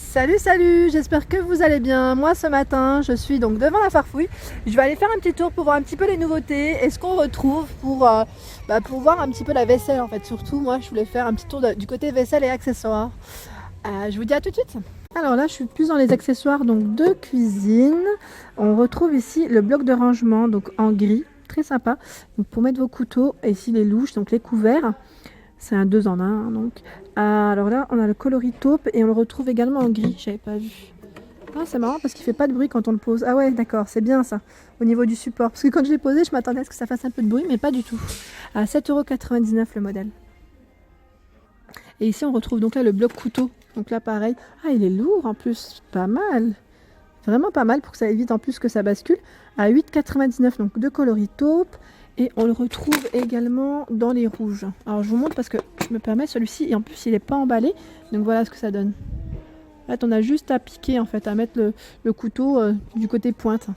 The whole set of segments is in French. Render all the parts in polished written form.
Salut, salut, j'espère que vous allez bien. Moi ce matin, je suis donc devant la Farfouille. Je vais aller faire un petit tour pour voir un petit peu les nouveautés et ce qu'on retrouve pour voir un petit peu la vaisselle en fait. Surtout, moi je voulais faire un petit tour du côté vaisselle et accessoires. Je vous dis à tout de suite. Alors là, je suis plus dans les accessoires donc de cuisine. On retrouve ici le bloc de rangement donc en gris, très sympa. Donc pour mettre vos couteaux et ici les louches, donc les couverts. C'est un 2 en 1 donc. Alors là on a le coloris taupe et on le retrouve également en gris, j'avais pas vu. Ah c'est marrant parce qu'il fait pas de bruit quand on le pose. Ah ouais d'accord, c'est bien ça au niveau du support. Parce que quand je l'ai posé je m'attendais à ce que ça fasse un peu de bruit mais pas du tout. À 7,99 € le modèle. Et ici on retrouve donc là le bloc couteau. Donc là pareil. Ah il est lourd en plus, pas mal. Vraiment pas mal pour que ça évite en plus que ça bascule. À 8,99 € donc de coloris taupe. Et on le retrouve également dans les rouges. Alors je vous montre parce que je me permets celui-ci et en plus il n'est pas emballé. Donc voilà ce que ça donne. En fait on a juste à piquer en fait, à mettre le couteau du côté pointe.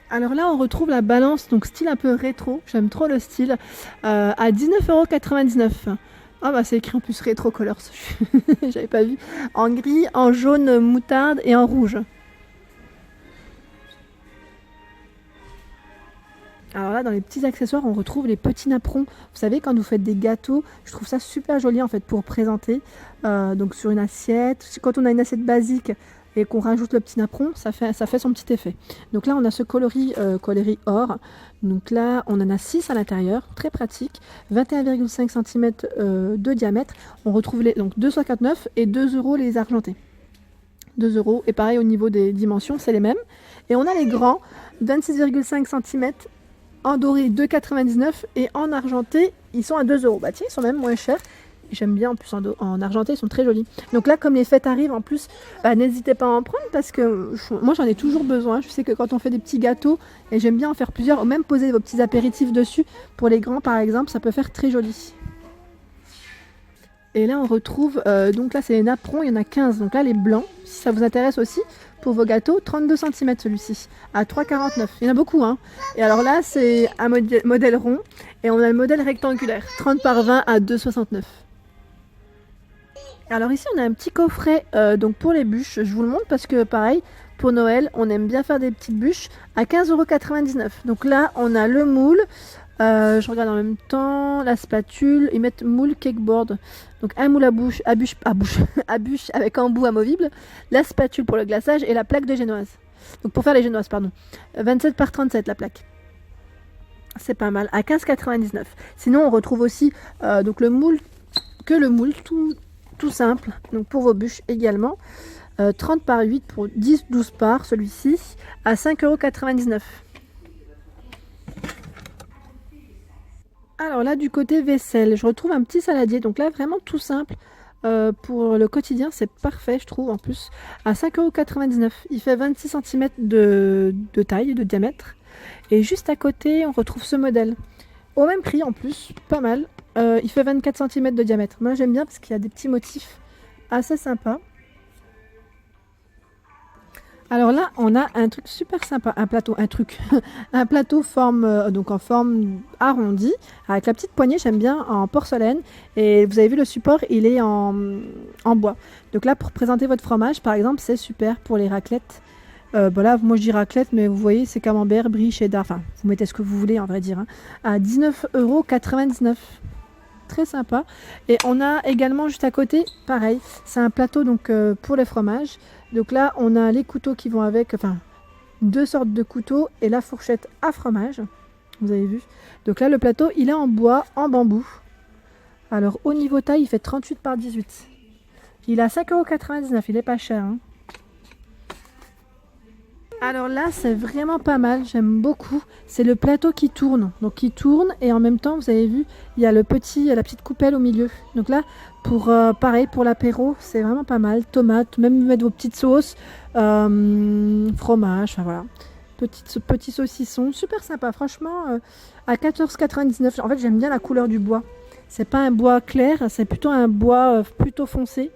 Alors là on retrouve la balance, donc style un peu rétro. J'aime trop le style. À 19,99 €. Ah bah c'est écrit en plus rétro colors. J'avais pas vu. En gris, en jaune moutarde et en rouge. Alors là, dans les petits accessoires, on retrouve les petits napperons. Vous savez, quand vous faites des gâteaux, je trouve ça super joli en fait pour présenter. Donc sur une assiette, quand on a une assiette basique et qu'on rajoute le petit napperon, ça fait son petit effet. Donc là, on a ce coloris or. Donc là, on en a 6 à l'intérieur, très pratique. 21,5 cm de diamètre. On retrouve donc 2,59 € et 2 € les argentés. 2 € et pareil au niveau des dimensions, c'est les mêmes. Et on a les grands, 26,5 cm. En doré 2,99 € et en argenté ils sont à 2 €. Bah tiens, ils sont même moins chers. J'aime bien en plus en argenté, ils sont très jolis. Donc là comme les fêtes arrivent en plus, n'hésitez pas à en prendre parce que moi j'en ai toujours besoin. Je sais que quand on fait des petits gâteaux, et j'aime bien en faire plusieurs, ou même poser vos petits apéritifs dessus, pour les grands par exemple, ça peut faire très joli. Et là on retrouve, donc là c'est les napperons, il y en a 15. Donc là les blancs, si ça vous intéresse aussi, pour vos gâteaux, 32 cm celui-ci, à 3,49 €. Il y en a beaucoup, hein. Et alors là, c'est un modèle rond, et on a le modèle rectangulaire, 30 par 20 à 2,69 €. Alors ici, on a un petit coffret donc pour les bûches. Je vous le montre parce que pareil, pour Noël, on aime bien faire des petites bûches à 15,99 €. Donc là, on a le moule. Je regarde en même temps la spatule. Ils mettent moule cakeboard. Donc un moule à bûche avec embout amovible, la spatule pour le glaçage et la plaque de génoise. Donc pour faire les génoises, pardon. 27 par 37 la plaque. C'est pas mal, à 15,99 €. Sinon on retrouve aussi donc le moule tout simple. Donc pour vos bûches également. 30 par 8 pour 10-12 parts celui-ci à 5,99 €. Alors là du côté vaisselle, je retrouve un petit saladier, donc là vraiment tout simple pour le quotidien, c'est parfait je trouve en plus, à 5,99 €. Il fait 26 cm de taille, de diamètre, et juste à côté on retrouve ce modèle, au même prix en plus, pas mal. Il fait 24 cm de diamètre, moi j'aime bien parce qu'il y a des petits motifs assez sympas. Alors là, on a un truc super sympa, un plateau donc en forme arrondie, avec la petite poignée, j'aime bien, en porcelaine. Et vous avez vu le support, il est en bois. Donc là, pour présenter votre fromage, par exemple, c'est super pour les raclettes. Là, moi je dis raclette, mais vous voyez, c'est camembert, brie, cheddar, enfin, vous mettez ce que vous voulez, en vrai dire, hein, à 19,99 €. Très sympa. Et on a également juste à côté, pareil, c'est un plateau donc pour les fromages. Donc là on a les couteaux qui vont avec, enfin 2 sortes de couteaux et la fourchette à fromage, vous avez vu. Donc là le plateau il est en bois, en bambou. Alors au niveau taille il fait 38 par 18. Il est à 5,99 €, il est pas cher, hein. Alors là c'est vraiment pas mal, j'aime beaucoup. C'est le plateau qui tourne, donc qui tourne et en même temps vous avez vu il y a la petite coupelle au milieu. Donc là pour pareil pour l'apéro c'est vraiment pas mal. Tomates, même mettre vos petites sauces, fromage, enfin voilà. Petit saucisson, super sympa franchement, à 14,99 €. En fait j'aime bien la couleur du bois. C'est pas un bois clair, c'est plutôt un bois plutôt foncé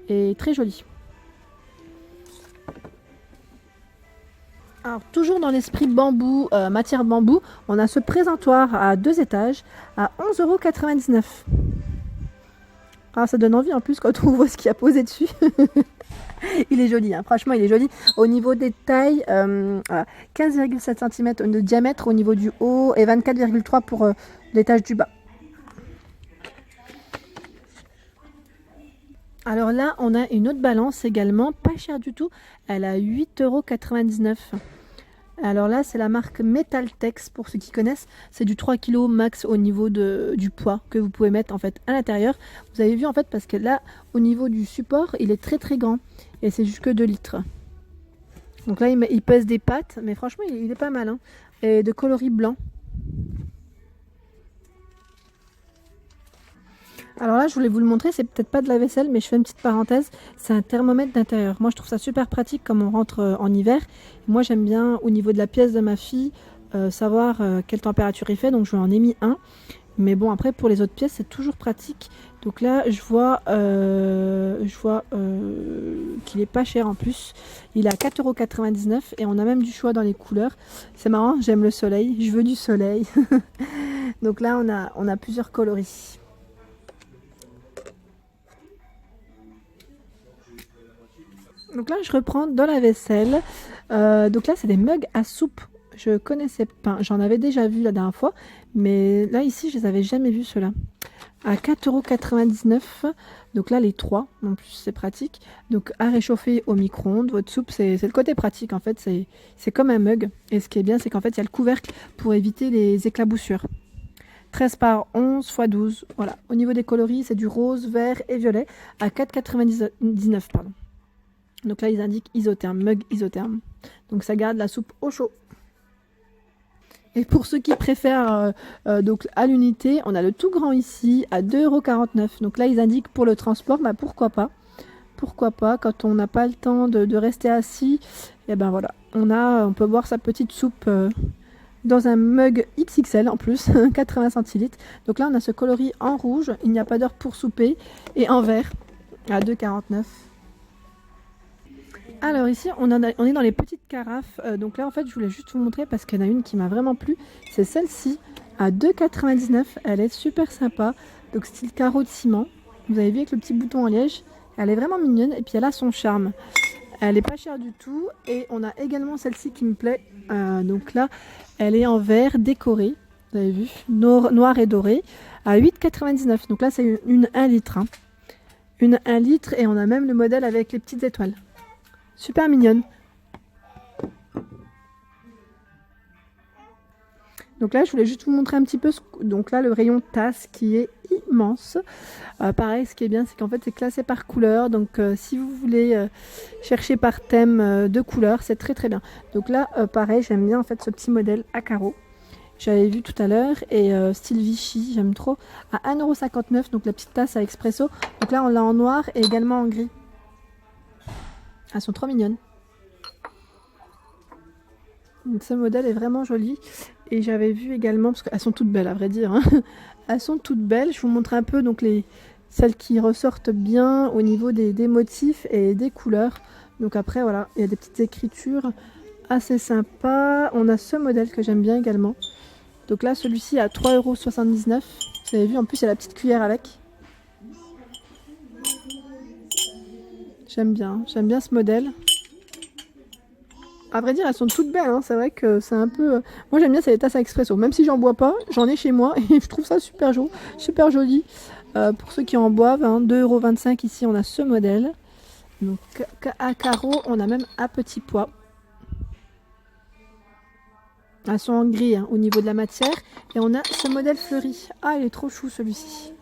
et très joli. Alors toujours dans l'esprit bambou, matière bambou, on a ce présentoir à 2 étages à 11,99 €. Ah, ça donne envie en plus quand on voit ce qu'il y a posé dessus. Il est joli, hein. Franchement il est joli. Au niveau des tailles, voilà, 15,7 cm de diamètre au niveau du haut et 24,3 pour l'étage du bas. Alors là, on a une autre balance également, pas chère du tout. Elle a 8,99 €. Alors là, c'est la marque Metaltex, pour ceux qui connaissent. C'est du 3 kg max au niveau du poids que vous pouvez mettre en fait à l'intérieur. Vous avez vu en fait, parce que là, au niveau du support, il est très très grand. Et c'est jusque 2 litres. Donc là, il pèse des pâtes, mais franchement, il est pas mal, hein. Et de coloris blanc. Alors là, je voulais vous le montrer, c'est peut-être pas de la vaisselle, mais je fais une petite parenthèse. C'est un thermomètre d'intérieur. Moi, je trouve ça super pratique comme on rentre en hiver. Moi, j'aime bien, au niveau de la pièce de ma fille, savoir quelle température il fait. Donc, je lui en ai mis un. Mais bon, après, pour les autres pièces, c'est toujours pratique. Donc là, je vois qu'il est pas cher en plus. Il est à 4,99 € et on a même du choix dans les couleurs. C'est marrant, j'aime le soleil. Je veux du soleil. Donc là, on a plusieurs coloris. Donc là, je reprends dans la vaisselle. Donc là, c'est des mugs à soupe. Je connaissais pas. J'en avais déjà vu la dernière fois. Mais là, ici, je les avais jamais vus, ceux-là. À 4,99 €. Donc là, les 3. En plus, c'est pratique. Donc, à réchauffer au micro-ondes. Votre soupe, c'est le côté pratique. En fait, c'est comme un mug. Et ce qui est bien, c'est qu'en fait, il y a le couvercle pour éviter les éclaboussures. 13 par 11 x 12. Voilà. Au niveau des coloris, c'est du rose, vert et violet. À 4,99 €, pardon. Donc là, ils indiquent isotherme, mug isotherme. Donc ça garde la soupe au chaud. Et pour ceux qui préfèrent donc à l'unité, on a le tout grand ici à 2,49 €. Donc là, ils indiquent pour le transport, bah pourquoi pas. Pourquoi pas, quand on n'a pas le temps de rester assis, et ben voilà, on peut boire sa petite soupe dans un mug XXL en plus, 80 centilitres. Donc là, on a ce coloris en rouge, il n'y a pas d'heure pour souper, et en vert à 2,49 €. Alors ici, on est dans les petites carafes. Donc là, en fait, je voulais juste vous montrer parce qu'il y en a une qui m'a vraiment plu. C'est celle-ci, à 2,99 €. Elle est super sympa. Donc style carreau de ciment. Vous avez vu avec le petit bouton en liège. Elle est vraiment mignonne et puis elle a son charme. Elle n'est pas chère du tout. Et on a également celle-ci qui me plaît. Donc là, elle est en verre décoré. Vous avez vu, noir et doré. À 8,99 €. Donc là, c'est une 1 litre. Hein. Une 1 litre et on a même le modèle avec les petites étoiles. Super mignonne. Donc là, je voulais juste vous montrer un petit peu. Donc là, le rayon tasse qui est immense. Pareil, ce qui est bien, c'est qu'en fait, c'est classé par couleur. Donc si vous voulez chercher par thème de couleur, c'est très très bien. Donc là, pareil, j'aime bien en fait ce petit modèle à carreaux. J'avais vu tout à l'heure. Et style Vichy, j'aime trop. À 1,59 €, donc la petite tasse à expresso. Donc là, on l'a en noir et également en gris. Elles sont trop mignonnes. Donc ce modèle est vraiment joli. Et j'avais vu également, parce qu'elles sont toutes belles à vrai dire. Hein. Elles sont toutes belles. Je vous montre un peu donc celles qui ressortent bien au niveau des motifs et des couleurs. Donc après voilà, il y a des petites écritures assez sympas. On a ce modèle que j'aime bien également. Donc là, celui-ci à 3,79 €. Vous avez vu, en plus il y a la petite cuillère avec. J'aime bien ce modèle. À vrai dire, elles sont toutes belles, hein. C'est vrai que c'est un peu... Moi j'aime bien, c'est les tasses à expresso. Même si j'en bois pas, j'en ai chez moi et je trouve ça super joli. Pour ceux qui en boivent, hein, 2,25 € ici, on a ce modèle. Donc à carreaux, on a même à petit pois. Elles sont en gris hein, au niveau de la matière. Et on a ce modèle fleuri. Ah, il est trop chou celui-ci.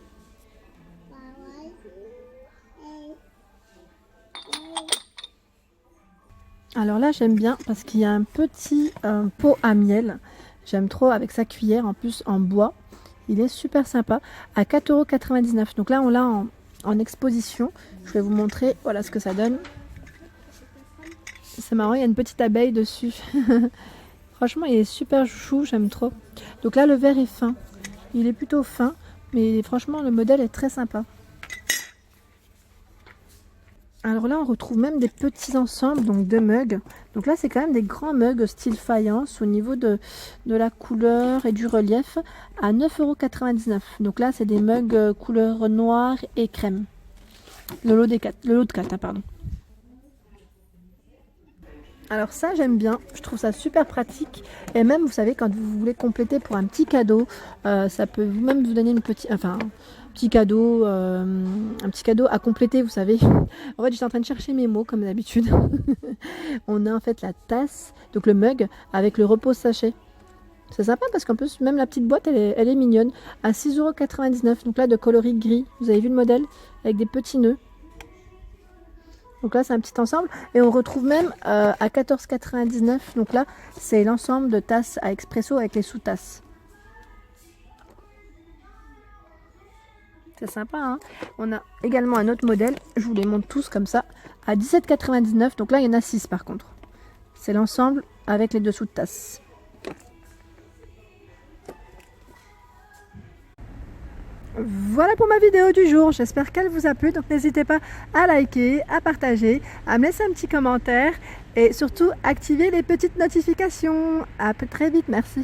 Alors là, j'aime bien parce qu'il y a un petit pot à miel. J'aime trop avec sa cuillère, en plus en bois. Il est super sympa. À 4,99 €. Donc là, on l'a en exposition. Je vais vous montrer voilà ce que ça donne. C'est marrant, il y a une petite abeille dessus. Franchement, il est super chou, j'aime trop. Donc là, le verre est fin. Il est plutôt fin, mais franchement, le modèle est très sympa. Alors là, on retrouve même des petits ensembles, donc de mugs. Donc là, c'est quand même des grands mugs style faïence au niveau de la couleur et du relief à 9,99 €. Donc là, c'est des mugs couleur noire et crème. Le lot de 4, hein, pardon. Alors ça, j'aime bien. Je trouve ça super pratique. Et même, vous savez, quand vous voulez compléter pour un petit cadeau, ça peut même vous donner un petit cadeau à compléter, vous savez. En fait, j'étais en train de chercher mes mots comme d'habitude. On a en fait la tasse, donc le mug avec le repose-sachet. C'est sympa parce qu'en plus, même la petite boîte, elle est mignonne. À 6,99 €. Donc là, de coloris gris. Vous avez vu le modèle? Avec des petits nœuds. Donc là, c'est un petit ensemble. Et on retrouve même à 14,99 €. Donc là, c'est l'ensemble de tasses à expresso avec les sous-tasses. C'est sympa, hein? On a également un autre modèle. Je vous les montre tous comme ça. À 17,99 €. Donc là, il y en a 6 par contre. C'est l'ensemble avec les dessous de tasses. Voilà pour ma vidéo du jour, j'espère qu'elle vous a plu, donc n'hésitez pas à liker, à partager, à me laisser un petit commentaire et surtout activer les petites notifications. À très vite, merci.